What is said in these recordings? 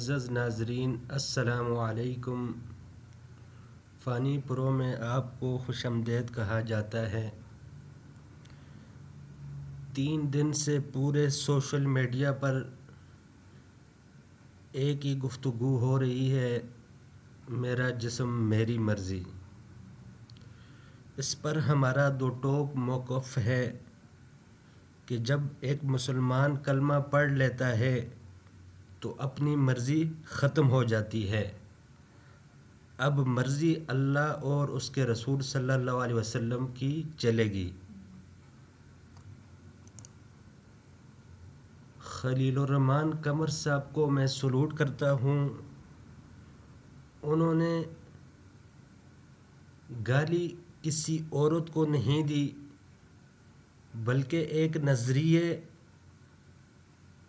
معزز ناظرین السلام علیکم۔ فانی پرو میں آپ کو خوش آمدید کہا جاتا ہے۔ 3 دن سے پورے سوشل میڈیا پر ایک ہی گفتگو ہو رہی ہے، میرا جسم میری مرضی۔ اس پر ہمارا دو ٹوک موقف ہے کہ جب ایک مسلمان کلمہ پڑھ لیتا ہے تو اپنی مرضی ختم ہو جاتی ہے، اب مرضی اللہ اور اس کے رسول صلی اللہ علیہ وسلم کی چلے گی۔ خلیل الرحمن قمر صاحب کو میں سلوٹ کرتا ہوں۔ انہوں نے گالی کسی عورت کو نہیں دی، بلکہ ایک نظریے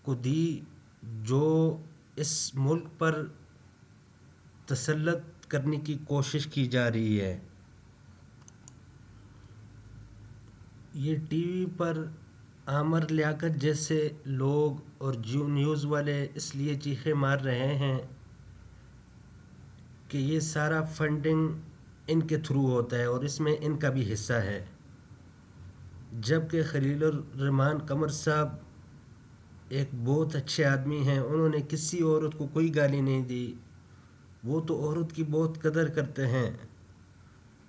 کو دی جو اس ملک پر تسلط کرنے کی کوشش کی جا رہی ہے۔ یہ ٹی وی پر عامر لیاقت جیسے لوگ اور نیوز والے اس لیے چیخیں مار رہے ہیں کہ یہ سارا فنڈنگ ان کے تھرو ہوتا ہے اور اس میں ان کا بھی حصہ ہے، جبکہ خلیل الرحمن قمر صاحب ایک بہت اچھے آدمی ہیں۔ انہوں نے کسی عورت کو کوئی گالی نہیں دی، وہ تو عورت کی بہت قدر کرتے ہیں۔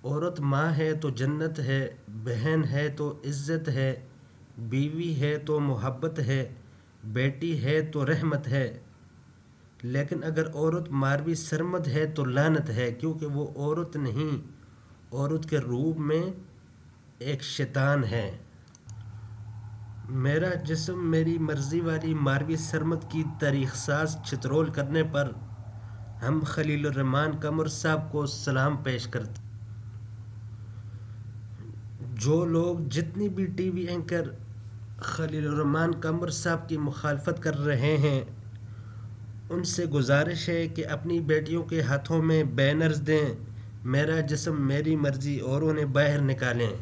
عورت ماں ہے تو جنت ہے، بہن ہے تو عزت ہے، بیوی ہے تو محبت ہے، بیٹی ہے تو رحمت ہے، لیکن اگر عورت ماروی سرمد ہے تو لعنت ہے، کیونکہ وہ عورت نہیں، عورت کے روپ میں ایک شیطان ہے۔ میرا جسم میری مرضی والی ماروی سرمد کی تاریخ ساز چترول کرنے پر ہم خلیل الرحمن قمر صاحب کو سلام پیش کرتے ہیں۔ جو لوگ جتنی بھی ٹی وی اینکر خلیل الرحمن قمر صاحب کی مخالفت کر رہے ہیں، ان سے گزارش ہے کہ اپنی بیٹیوں کے ہاتھوں میں بینرز دیں، میرا جسم میری مرضی، اور انہیں باہر نکالیں۔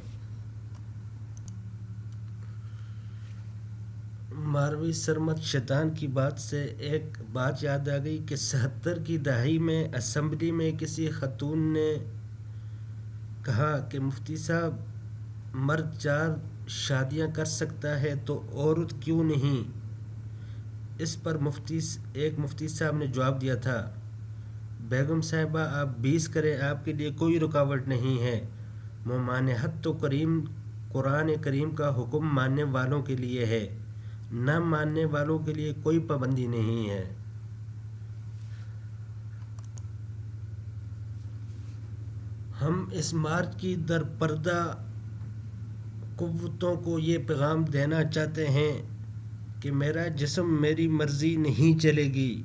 ماروی سرمد شیطان کی بات سے ایک بات یاد آ گئی کہ 70 کی دہائی میں اسمبلی میں کسی خاتون نے کہا کہ مفتی صاحب، مرد 4 شادیاں کر سکتا ہے تو عورت کیوں نہیں؟ اس پر ایک مفتی صاحب نے جواب دیا تھا، بیگم صاحبہ آپ 20 کریں، آپ کے لیے کوئی رکاوٹ نہیں ہے، ممانعت تو قرآن کریم کا حکم ماننے والوں کے لیے ہے، نہ ماننے والوں کے لیے کوئی پابندی نہیں ہے۔ ہم اس مارچ کی درپردہ قوتوں کو یہ پیغام دینا چاہتے ہیں کہ میرا جسم میری مرضی نہیں چلے گی۔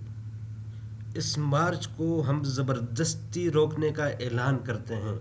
اس مارچ کو ہم زبردستی روکنے کا اعلان کرتے ہیں۔